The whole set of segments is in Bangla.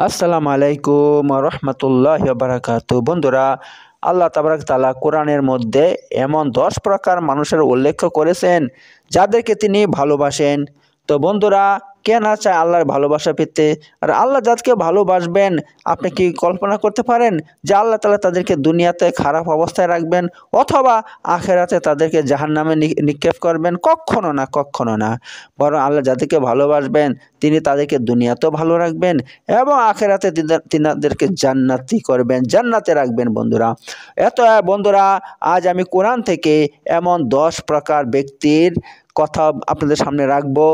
আসসালামু আলাইকুম রহমতুল্লাহ বারাকাতু। বন্ধুরা, আল্লাহ তাবারাক তাআলা কোরআনের মধ্যে এমন 10 প্রকার মানুষের উল্লেখ করেছেন যাদেরকে তিনি ভালোবাসেন। তো বন্ধুরা, কে না চায় আল্লাহর ভালোবাসা পেতে? আর আল্লাহ যাদেরকে ভালোবাসবেন, আপনি কি কল্পনা করতে পারেন যে আল্লাহ তাআলা তাদেরকে দুনিয়াতে খারাপ অবস্থায় রাখবেন অথবা আখেরাতে তাদেরকে জাহান্নামে নিক্ষেপ করবেন? কখনো না, কখনো না। বরং আল্লাহ যাদেরকে ভালোবাসবেন তিনি তাদেরকে দুনিয়াতেও ভালো রাখবেন এবং আখেরাতে তিনাদেরকে জান্নাতি করবেন, জান্নাতে রাখবেন। বন্ধুরা, বন্ধুরা, আজ আমি কোরআন থেকে এমন 10 প্রকার ব্যক্তির কথা আপনাদের সামনে রাখবো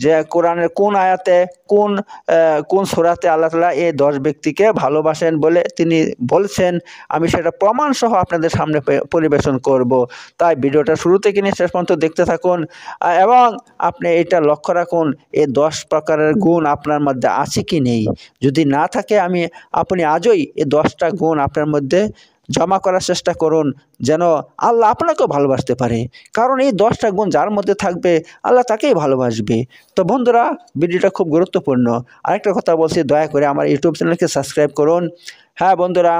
যে কোরআনের কোন আয়াতে কোন সূরাতে আল্লাহ তাআলা এই 10 ব্যক্তিকে ভালোবাসেন বলে তিনি বলছেন, আমি সেটা প্রমাণ সহ আপনাদের সামনে পরিবেশন করব। তাই ভিডিওটা শুরু থেকে নিয়ে শেষ পর্যন্ত দেখতে থাকুন এবং আপনি এটা লক্ষ্য রাখুন এই 10 প্রকারের গুণ আপনার মধ্যে আছে কি নেই। যদি না থাকে আপনি আজই এই 10টা গুণ আপনার মধ্যে জমা করার চেষ্টা করুন, যেন আল্লাহ আপনাকেও ভালোবাসতে পারে। কারণ এই 10টা গুণ যার মধ্যে থাকবে আল্লাহ তাকেই ভালোবাসবে। তো বন্ধুরা, ভিডিওটা খুব গুরুত্বপূর্ণ। আরেকটা কথা বলছি, দয়া করে আমার ইউটিউব চ্যানেলকে সাবস্ক্রাইব করুন। হ্যাঁ বন্ধুরা,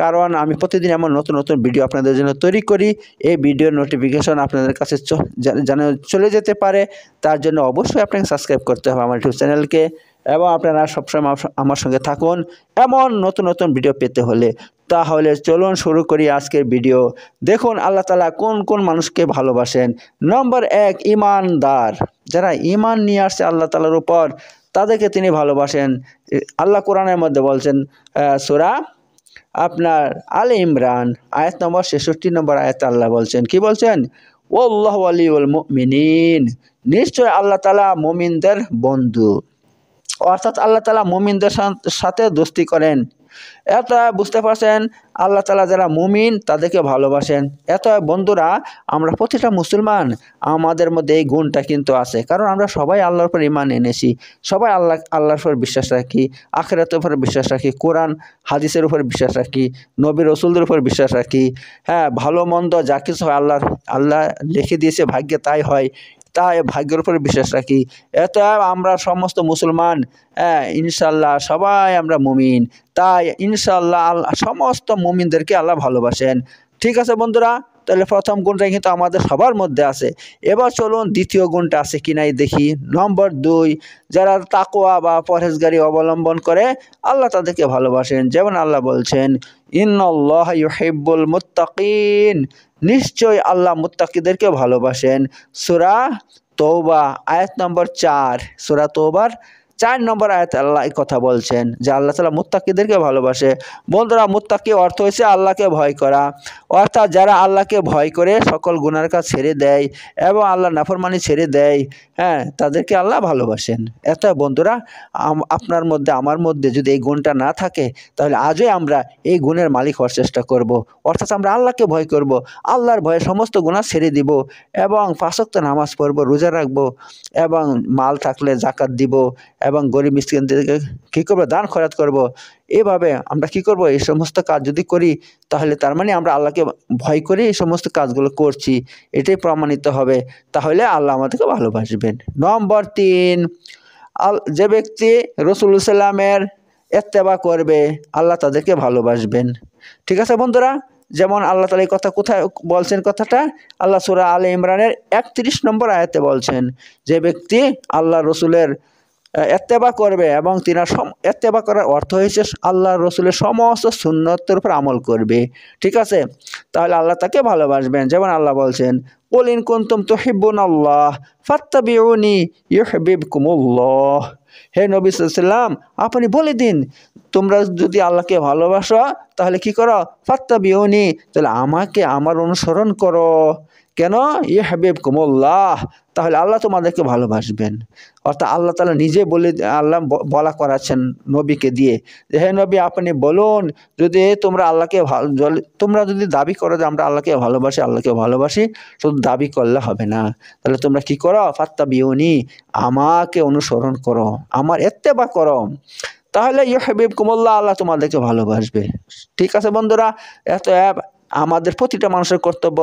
কারণ আমি প্রতিদিন এমন নতুন নতুন ভিডিও আপনাদের জন্য তৈরি করি। এই ভিডিওর নোটিফিকেশন আপনাদের কাছে যেন চলে যেতে পারে, তার জন্য অবশ্যই আপনাকে সাবস্ক্রাইব করতে হবে আমার ইউটিউব চ্যানেলকে এবং আপনারা সবসময় আমার সঙ্গে থাকুন এমন নতুন নতুন ভিডিও পেতে হলে। তাহলে চলুন শুরু করি আজকের ভিডিও। দেখুন আল্লাহ তাআলা কোন কোন মানুষকে ভালোবাসেন। নম্বর 1, ঈমানদার। যারা ঈমান নিয়ে আসছে আল্লাহ তাআলার উপর, তাদেরকে তিনি ভালোবাসেন। আল্লাহ কোরআনের মধ্যে বলছেন, সূরা আপনার আলে ইমরান আয়াত নম্বর 66 নম্বর আয়াতে আল্লাহ বলছেন, কি বলছেন? ওয়াল্লাহু ওয়ালিউল মুমিনিন। নিশ্চয় আল্লাহ তাআলা মুমিনদের বন্ধু, অর্থাৎ আল্লাহ তাআলা মুমিনদের সাথে দোস্তি করেন। এত বুঝতে পারছেন, আল্লাহ তাআলা যারা মুমিন তাদেরকে ভালোবাসেন। বন্ধুরা, আমরা প্রতিটা মুসলমান, আমাদের মধ্যে এই গুণটা কিন্তু আছে। কারণ আমরা সবাই আল্লাহর উপর ঈমান এনেছি, সবাই আল্লাহর উপর বিশ্বাস রাখি, আখিরাতের উপর বিশ্বাস রাখি, কোরআন হাদিসের উপর বিশ্বাস রাখি, নবী রাসূলদের উপর বিশ্বাস রাখি। হ্যাঁ, ভালো মন্দ যা কিছু হয় আল্লাহ লিখে দিয়েছে, ভাগ্যে তাই হয়, তাই ভাগ্যের উপরে বিশ্বাস রাখি। আমরা সমস্ত মুসলমান, ইনশাল্লাহ সবাই আমরা মুমিন। তাই ইনশাল্লাহ সমস্ত মুমিনদেরকে আল্লাহ ভালোবাসেন। ঠিক আছে বন্ধুরা, তাহলে প্রথম গুণটা কিন্তু আমাদের সবার মধ্যে আছে। এবার চলুন দ্বিতীয় গুণটা আছে কি নাই দেখি। নম্বর 2, যারা তাকওয়া বা পরহেজগারি অবলম্বন করে আল্লাহ তাদেরকে ভালোবাসেন। যেমন আল্লাহ বলছেন, ইন্নাল্লাহা ইউহিব্বুল মুত্তাকিন। নিশ্চয় আল্লাহ মুত্তাকিদেরকে ভালোবাসেন। সূরা তওবা আয়াত নম্বর 4, সূরা তওবার 4 নম্বর আয়াতে আল্লাহ এই কথা বলছেন যে আল্লাহ তাআলা মুত্তাকিদেরকে ভালোবাসে। বন্ধুরা, মুত্তাকি অর্থ হচ্ছে আল্লাহকে ভয় করা, অর্থাৎ যারা আল্লাহকে ভয় করে সকল গুনার কাজ ছেড়ে দেয় এবং আল্লাহর নাফরমানি ছেড়ে দেয়, তাদেরকে আল্লাহ ভালোবাসেন। বন্ধুরা, আপনার মধ্যে আমার মধ্যে যদি এই গুণটা না থাকে, তাহলে আজই আমরা এই গুণের মালিক হওয়ার চেষ্টা করব। অর্থাৎ আমরা আল্লাহকে ভয় করব, আল্লাহর ভয়ে সমস্ত গুনাহ ছেড়ে দিব এবং 5 ওয়াক্ত নামাজ পড়ব, রোজা রাখব এবং মাল থাকলে যাকাত দিব এবং গরিব মিসকিনদেরকে কী করবো? দান খয়রাত করব। এভাবে আমরা কি করব? এই সমস্ত কাজ যদি করি, তাহলে তার মানে আমরা আল্লাহকে ভয় করে এই সমস্ত কাজগুলো করছি, এটাই প্রমাণিত হবে। তাহলে আল্লাহ আমাদেরকে ভালোবাসবেন। নম্বর 3, যে ব্যক্তি রাসূলুল্লাহ সাল্লামের ইত্তেবা করবে আল্লাহ তাদেরকে ভালোবাসবেন। ঠিক আছে বন্ধুরা, যেমন আল্লাহ তাআলা এই কথা কোথায় বলছেন? কথাটা আল্লাহ সূরা আলে ইমরানের 31 নম্বর আয়াতে বলছেন, যে ব্যক্তি আল্লাহ রসুলের ইত্তেবা করবে এবং তিনার ইত্তেবা করার অর্থ হয়েছে আল্লাহ রসুলের সমস্ত সুন্নতের উপর আমল করবে। ঠিক আছে, তাহলে আল্লাহ তাকে ভালোবাসবেন। যেমন আল্লাহ বলছেন, কুল ইন কুনতুম তুহিব্বুনাল্লাহ ফাত্তাবিউনি ইউহিব্বুকুমুল্লাহ। হে নবী সাল্লাল্লাহু আলাইহি ওয়াসাল্লাম, আপনি বলে দিন, তোমরা যদি আল্লাহকে ভালোবাসো তাহলে কি করো? ফাত্তাবিউনি, তাহলে আমাকে আমার অনুসরণ করো। কেন? ইউহিব্বুকুমুল্লাহ, তাহলে আল্লাহ তোমাদেরকে ভালোবাসবেন। অর্থাৎ আল্লাহ তাআলা নিজে আল্লাহ বলা করাচ্ছেন নবীকে দিয়ে যে, হে নবী, আপনি বলুন, যদি তোমরা যদি দাবি করো যে আমরা আল্লাহকে ভালোবাসি, শুধু দাবি করলে হবে না। তাহলে তোমরা কি করো? ফাত্তাবিউনি, আমাকে অনুসরণ করো, আমার ইত্তেবা করো, তাহলে ইউহিব্বুকুমুল্লাহ, আল্লাহ তোমাদেরকে ভালোবাসবে। ঠিক আছে বন্ধুরা, আমাদের প্রতিটা মানুষের কর্তব্য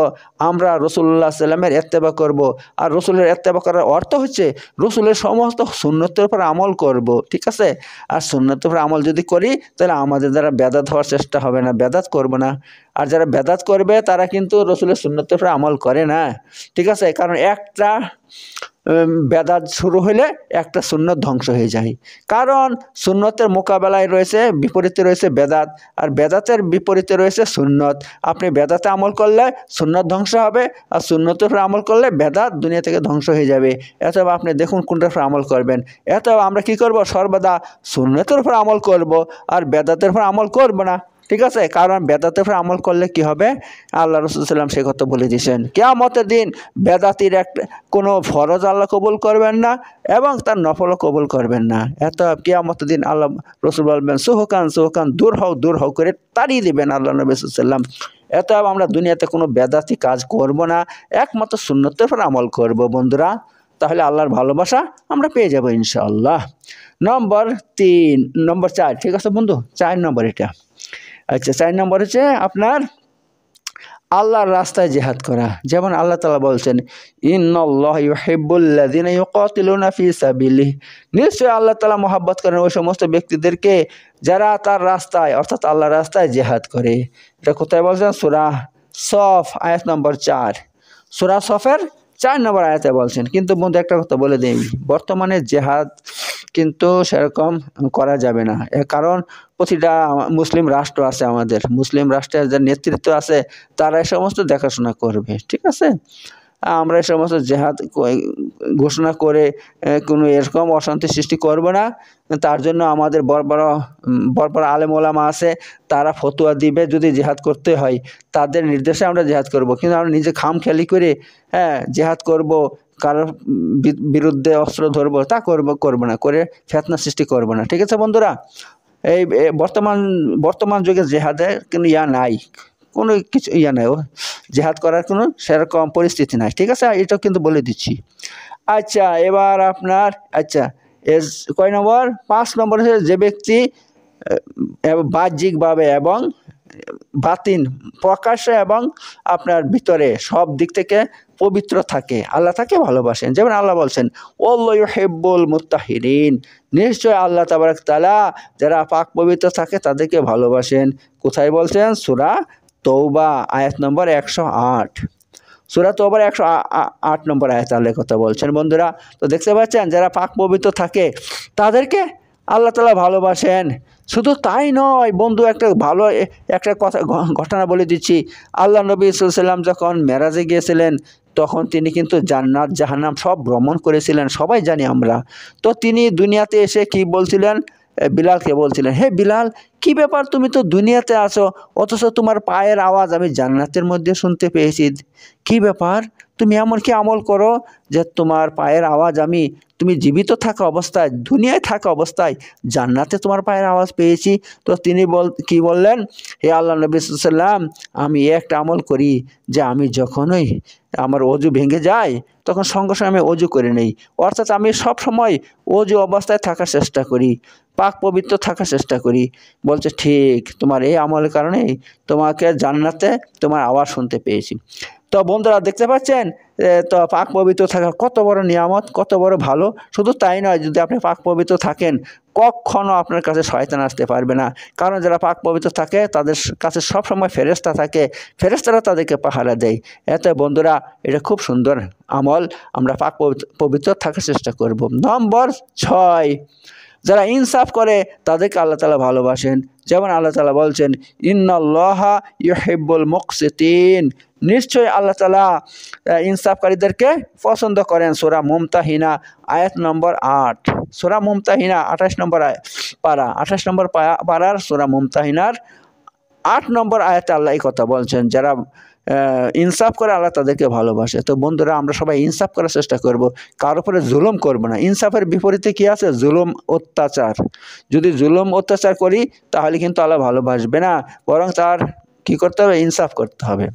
আমরা রাসূলুল্লাহ সাল্লামের ইত্তেবা করব। আর রাসূলের ইত্তেবা করার অর্থ হচ্ছে রাসূলের সমস্ত সুন্নতের উপর আমল করব, ঠিক আছে। আর সুন্নতের উপর আমল যদি করি তাহলে আমাদের দ্বারা বেদাত হওয়ার চেষ্টা হবে না, বেদাত করব না। আর যারা বেদাত করবে তারা কিন্তু রাসূলের সুন্নতের উপর আমল করে না, ঠিক আছে। কারণ একটা বেদাত শুরু হলে একটা সুন্নত ধ্বংস হয়ে যায়। কারণ সুন্নতের মোকাবেলায় রয়েছে, বিপরীতে রয়েছে বেদাত, আর বেদাতের বিপরীতে রয়েছে সুন্নত। আপনি বেদাতে আমল করলে সুন্নত ধ্বংস হবে, আর সুন্নতের উপর আমল করলে বেদাত দুনিয়া থেকে ধ্বংস হয়ে যাবে। অথবা আপনি দেখুন কোনটার উপর আমল করবেন। অথবা আমরা কি করব, সর্বদা সুন্নতের উপর আমল করব আর বেদাতের উপর আমল করব না, ঠিক আছে। কারণ বেদাতের উপর আমল করলে কি হবে, আল্লাহ রাসূল সাল্লাম সে কথা বলে দিয়েছেন, কিয়ামতের দিন বেদাতির একটা কোনো ফরজ আল্লাহ কবুল করবেন না এবং তার নফলও কবুল করবেন না। এত কিয়ামতের দিন আল্লাহ রাসূল বলবেন সুহকান সুহকান, দূর হও করে তাড়িয়ে দেবেন আল্লাহ নবী সাল্লাল্লাহু আলাইহি ওয়াসাল্লাম। এত আমরা দুনিয়াতে কোনো বেদাতি কাজ করব না, একমাত্র সুন্নতের উপর আমল করব বন্ধুরা। তাহলে আল্লাহর ভালোবাসা আমরা পেয়ে যাব ইনশাআল্লাহ। নম্বর 4, ঠিক আছে বন্ধু, 4 নম্বর এটা। আচ্ছা, 4 নম্বর হচ্ছে আপনার আল্লাহর রাস্তায় জিহাদ করা। যেমন আল্লাহ তাআলা বলছেন ইন্নাল্লাহা ইউহিব্বুল্লাযিনা ইউকাতিলুনা ফি সাবিলিহি, নিশ্চয়ই আল্লাহ তাআলা মহব্বত করেন ওই সমস্ত ব্যক্তিদেরকে যারা তার রাস্তায় অর্থাৎ আল্লাহর রাস্তায় জিহাদ করে। এটা কোথায় বলছেন, সূরা সফ আয়াত নম্বর 4, সূরা সফের 4 নম্বর আয়াতে বলছেন। কিন্তু বন্ধু একটা কথা বলে দেই, বর্তমানে জিহাদ কিন্তু সেরকম করা যাবে না। কারণ প্রতিটা মুসলিম রাষ্ট্র আছে, আমাদের মুসলিম রাষ্ট্রের যে নেতৃত্ব আছে তারা এই সমস্ত দেখাশোনা করবে, ঠিক আছে। আমরা এই সমস্ত জিহাদ ঘোষণা করে কোনো এরকম অশান্তি সৃষ্টি করব না। তার জন্য আমাদের বড় বড় আলেম ওলামা আছে, তারা ফতোয়া দিবে যদি জিহাদ করতে হয় তাদের নির্দেশে আমরা জিহাদ করব। কিন্তু আমরা নিজে খামখেয়ালি করে জিহাদ করব, কারোর বিরুদ্ধে অস্ত্র ধরবো তা করব না, করে ফিতনা সৃষ্টি করব না, ঠিক আছে বন্ধুরা। এই বর্তমান যুগে জিহাদে কিন্তু নাই, কোনো কিছু নাই, জিহাদ করার কোনো সেরকম পরিস্থিতি নাই, ঠিক আছে। এটাও কিন্তু বলে দিচ্ছি। আচ্ছা, এবার আপনার কয় নম্বর, 5 নম্বর হচ্ছে যে ব্যক্তি বাহ্যিকভাবে এবং বাতিন প্রকাশ্যে এবং আপনার ভিতরে সব দিক থেকে পবিত্র থাকে, আল্লাহ তাকে ভালোবাসেন। যেমন আল্লাহ বলছেন ওয়াল্লাহু ইউহিব্বুল মুত্তাহিরিন, নিশ্চয় আল্লাহ তাবারক তাআলা যারা পাক পবিত্র থাকে তাদেরকে ভালোবাসেন। কোথায় বলছেন, সূরা তওবা আয়াত নম্বর 108, সূরা তওবার 108 নম্বর আয়াতে আল্লাহ কথা বলছেন বন্ধুরা। তো দেখতে পাচ্ছেন যারা পাক পবিত্র থাকে তাদেরকে আল্লাহ তাআলা ভালোবাসেন। শুধু তাই নয় বন্ধু, একটা ঘটনা বলে দিচ্ছি। আল্লাহ নবী সাল্লাল্লাহু আলাইহি ওয়াসাল্লাম যখন মেরাজে গিয়েছিলেন তখন তিনি কিন্তু জান্নাত জাহান্নাম সব ভ্রমণ করেছিলেন, সবাই জানি আমরা। তো তিনি দুনিয়াতে এসে কি বলছিলেন, বিলালকে বলছিলেন, হে বিলাল, কি ব্যাপার, তুমি তো দুনিয়াতে আছো অথচ তোমার পায়ের আওয়াজ আমি জান্নাতের মধ্যে শুনতে পেয়েছি। কি ব্যাপার, তুমি এমন কি আমল করো যে তোমার পায়ের আওয়াজ তুমি জীবিত থাকা অবস্থায়, দুনিয়ায় থাকা অবস্থায় জান্নাতে তোমার পায়ের আওয়াজ পেয়েছি। তো তিনি কি বললেন, হে আল্লাহ নবী সাল্লাল্লাহু আলাইহি ওয়াসাল্লাম, আমি একটা আমল করি যে আমি যখনই আমার অজু ভেঙে যায় তখন সঙ্গে সঙ্গে আমি অজু করে নেই, অর্থাৎ আমি সব সময় অজু অবস্থায় থাকার চেষ্টা করি, পাক পবিত্র থাকার চেষ্টা করি। বলছে ঠিক, তোমার এই আমলের কারণে তোমাকে জান্নাতে তোমার আওয়াজ শুনতে পেয়েছি। তো বন্ধুরা দেখতে পাচ্ছেন, তো পাক পবিত্র থাকা কত বড় নিয়ামত, কত বড় ভালো। শুধু তাই নয়, যদি আপনি পাক পবিত্র থাকেন কখনো আপনার কাছে শয়তান আসতে পারবে না। কারণ যারা পাক পবিত্র থাকে তাদের কাছে সবসময় ফেরেশতা থাকে, ফেরেশতারা তাদেরকে পাহারা দেয়। এতে বন্ধুরা এটা খুব সুন্দর আমল, আমরা পাক পবিত্র থাকার চেষ্টা করব। নম্বর 6, যারা ইনসাফ করে তাদেরকে আল্লাহ তাআলা ভালোবাসেন। যেমন আল্লাহ তাআলা বলছেন ইন্নাল্লাহা ইউহিব্বুল মুকসিতিন, নিশ্চয়ই আল্লাহ তাআলা ইনসাফকারীদেরকে পছন্দ করেন। সূরা মুমতাহিনা আয়াত নম্বর 8, সূরা মুমতাহিনা 28 নম্বর পারা, 28 নম্বর পারার সূরা মুমতাহিনার 8 নম্বর আয়াতে আল্লাহ এই কথা বলছেন, যারা ইনসাফ করে আল্লাহ তাদেরকে ভালোবাসে। তো বন্ধুরা আমরা সবাই ইনসাফ করার চেষ্টা করব, কার উপরে জুলুম করব না। ইনসাফের বিপরীতে কি আছে, জুলুম অত্যাচার। যদি জুলুম অত্যাচার করি তাহলে কিন্তু আল্লাহ ভালোবাসবে না, বরং তার কি করতে হবে, ইনসাফ করতে হবে।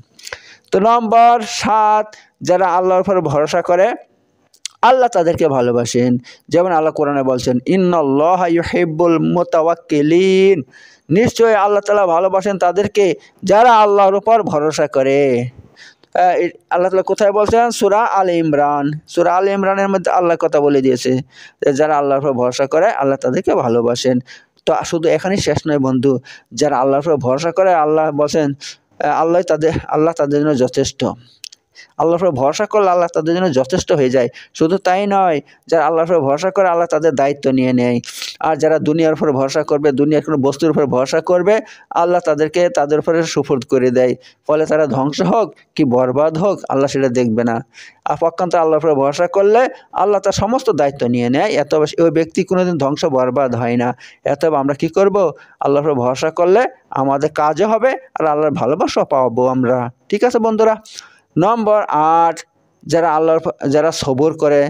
তো নম্বর 7, যারা আল্লাহর উপর ভরসা করে আল্লাহ তাদেরকে ভালোবাসেন। যেমন আল্লাহ কোরআনে বলছেন, ইন্নাল্লাহা ইউহিব্বুল মুতাওয়াক্কিলিন, নিশ্চয়ই আল্লাহ তাআলা ভালোবাসেন তাদেরকে যারা আল্লাহর উপর ভরসা করে। আল্লাহ তাআলা কোথায় বলছেন? সূরা আলে ইমরান। সূরা আলে ইমরানের মধ্যে আল্লাহ কথা বলে দিয়েছে যে যারা আল্লাহর উপর ভরসা করে আল্লাহ তাদেরকে ভালোবাসেন। তো শুধু এখানেই শেষ নয় বন্ধু, যারা আল্লাহর উপর ভরসা করে আল্লাহ বলছেন আল্লাহ তাদের জন্য যথেষ্ট। আল্লাহর উপর ভরসা করলে আল্লাহ তাদের জন্য যথেষ্ট হয়ে যায়। শুধু তাই নয়, যারা আল্লাহর উপর ভরসা করে আল্লাহ তাদের দায়িত্ব নিয়ে নেয়। আর যারা দুনিয়ার উপর ভরসা করবে, দুনিয়ার কোনো বস্তুর উপর ভরসা করবে, আল্লাহ তাদেরকে তাদের উপরে সুপুর্দ করে দেয়। ফলে তারা ধ্বংস হোক কি বরবাদ হোক আল্লাহ সেটা দেখবে না। আর পক্ষান্ত আল্লাহর উপর ভরসা করলে আল্লাহ তার সমস্ত দায়িত্ব নিয়ে নেয়। এত ওই ব্যক্তি কোনোদিন ধ্বংস বরবাদ হয় না। এত আমরা কি করব? আল্লাহর উপর ভরসা করলে আমাদের কাজও হবে আর আল্লাহর ভালোবাসাও পাবো আমরা। ঠিক আছে বন্ধুরা? নম্বর 8, যারা সবর করে।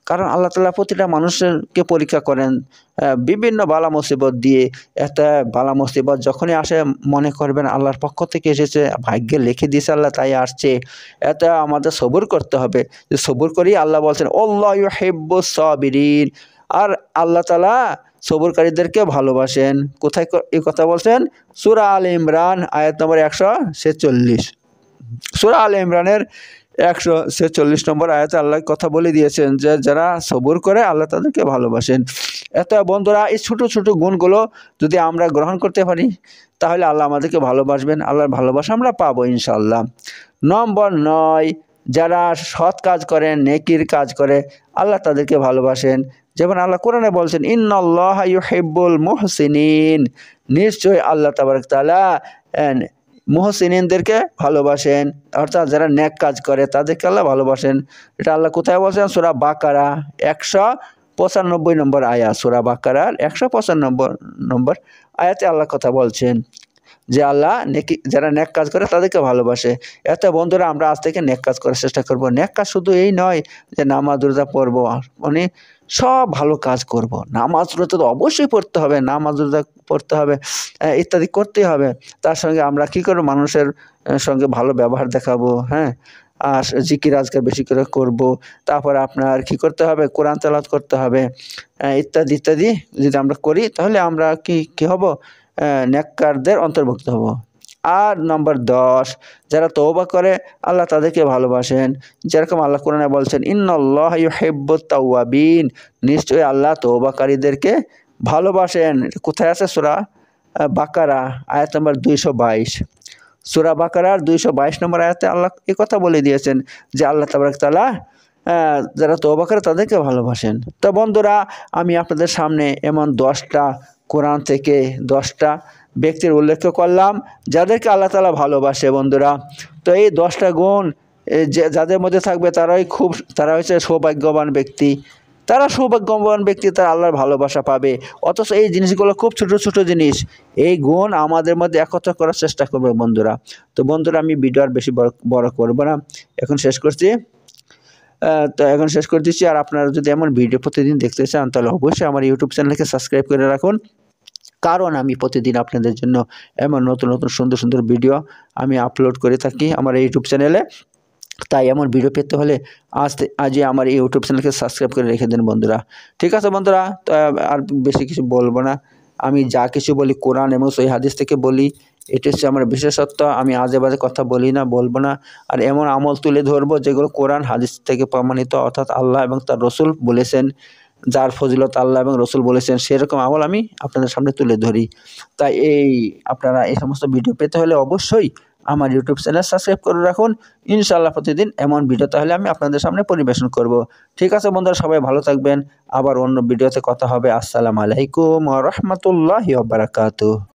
কারণ আল্লাহ তাআলা প্রতিটা মানুষকে পরীক্ষা করেন বিভিন্ন বালা মুসিবত দিয়ে। একটা বালা মুসিবত যখনই আসে মনে করবেন আল্লাহর পক্ষ থেকে এসেছে, ভাগ্যে লিখে দিয়েছে আল্লাহ তাই আসছে। এটা আমাদের সবর করতে হবে। যে সবর করি আল্লাহ বলছেন আল্লাহু ইউহিব্বুস সাবিরিন, আর আল্লাহ তাআলা সবরকারীদেরকে ভালোবাসেন। কোথায় এই কথা বলছেন? সূরা আলে ইমরান আয়াত নম্বর 146। সূরা আলে ইমরানের 146 নম্বর আয়াতে আল্লাহ কথা বলে দিয়েছেন যে যারা সবর করে আল্লাহ তাদেরকে ভালোবাসেন। এত বন্ধুরা, এই ছোট ছোট গুণগুলো যদি আমরা গ্রহণ করতে পারি তাহলে আল্লাহ আমাদেরকে ভালোবাসবেন। আল্লাহর ভালোবাসা আমরা পাবো ইনশাআল্লাহ। নম্বর 9, যারা সৎ কাজ করেন, নেকির কাজ করে আল্লাহ তাদেরকে ভালোবাসেন। যেমন আল্লাহ কোরআনে বলছেন ইন্নাল্লাহা ইউহিব্বুল মুহসিনিন, নিশ্চয়ই আল্লাহ তাবারক তাআলা মুহসিনিনদেরকে ভালোবাসেন, অর্থাৎ যারা নেক কাজ করে তাদেরকে আল্লাহ ভালোবাসেন। এটা আল্লাহ কোথায় বলছেন? সূরা বাকারা 195 নম্বর আয়াত। সূরা বাকারার 195 নম্বর আয়াতে আল্লাহ কথা বলছেন যে আল্লাহ যারা নেক কাজ করে তাদেরকে ভালোবাসে। এত বন্ধুরা, আমরা আজ থেকে নেক কাজ করার চেষ্টা করব। নেক কাজ শুধু এই নয় যে নামাজ রোজা পড়বো, মানে সব ভালো কাজ করব। নামাজ রোজা তো অবশ্যই পড়তে হবে, নামাজ রোজা পড়তে হবে, ইত্যাদি করতেই হবে। তার সঙ্গে আমরা কি করব? মানুষের সঙ্গে ভালো ব্যবহার দেখাবো, হ্যাঁ, আর জিকির আজকার বেশি করে করব। তারপর আপনার কি করতে হবে? কোরআন তেলাওয়াত করতে হবে, ইত্যাদি ইত্যাদি যদি আমরা করি তাহলে আমরা কি হব? নেককারদের অন্তর্ভুক্ত হব। আর নম্বর 10, যারা তওবা করে আল্লাহ তাদেরকে ভালোবাসেন। যেরকম আল্লাহ কোরআনে বলছেন ইন্নাল্লাহা ইউহিব্বুত তাওয়াবিন, নিশ্চয়ই আল্লাহ তওবাকারীদেরকে ভালোবাসেন। কোথায় আছে? সূরা বাকারা আয়াত নম্বর 222। সূরা বাকারার 222 নম্বর আয়াতে আল্লাহ এই কথা বলে দিয়েছেন যে আল্লাহ তাবারক তাআলা যারা তওবা করে তাদেরকে ভালোবাসেন। তো বন্ধুরা, আমি আপনাদের সামনে এমন 10টা কোরআন থেকে 10টা ব্যক্তির উল্লেখ করলাম যাদেরকে আল্লাহ তাআলা ভালোবাসে বন্ধুরা। তো এই 10টা গুণ যাদের মধ্যে থাকবে তারা হচ্ছে সৌভাগ্যবান ব্যক্তি। তারা সৌভাগ্যবান ব্যক্তি, তারা আল্লাহর ভালোবাসা পাবে। অথচ এই জিনিসগুলো খুব ছোট ছোট জিনিস, এই গুণ আমাদের মধ্যে একত্র করার চেষ্টা করবে বন্ধুরা। তো বন্ধুরা, আমি ভিডিও আর বেশি বড় করবো না, এখন শেষ করছি। আর আপনারা যদি এমন ভিডিও প্রতিদিন দেখতে চান তাহলে অবশ্যই আমার ইউটিউব চ্যানেলকে সাবস্ক্রাইব করে রাখুন। কারণ আমি প্রতিদিন আপনাদের জন্য এমন নতুন নতুন সুন্দর সুন্দর ভিডিও আমি আপলোড করে থাকি আমার ইউটিউব চ্যানেলে। তাই এমন ভিডিও পেতে হলে আজই আমার এই ইউটিউব চ্যানেলকে সাবস্ক্রাইব করে রেখে দিন বন্ধুরা। ঠিক আছে বন্ধুরা, তো আর বেশি কিছু বলবো না। আমি যা কিছু বলি কোরআন এবং সহিহ হাদিস থেকে বলি, এটি হচ্ছে আমার বিশেষত্ব। আমি আজে বাজে কথা বলবো না। আর এমন আমল তুলে ধরবো যেগুলো কোরআন হাদিস থেকে প্রমাণিত, অর্থাৎ আল্লাহ এবং তার রসুল বলেছেন, যার ফজিলত আল্লাহ এবং রসুল বলেছেন সেরকম আমল আমি আপনাদের সামনে তুলে ধরি। তাই আপনারা এই সমস্ত ভিডিও পেতে হলে অবশ্যই আমার ইউটিউব চ্যানেল সাবস্ক্রাইব করে রাখুন। ইনশাআল্লাহ প্রতিদিন এমন ভিডিও তাহলে আমি আপনাদের সামনে পরিবেশন করব। ঠিক আছে বন্ধুরা, সবাই ভালো থাকবেন। আবার অন্য ভিডিওতে কথা হবে। আসসালামু আলাইকুম ওয়া রাহমাতুল্লাহি ওয়া বারাকাতুহু।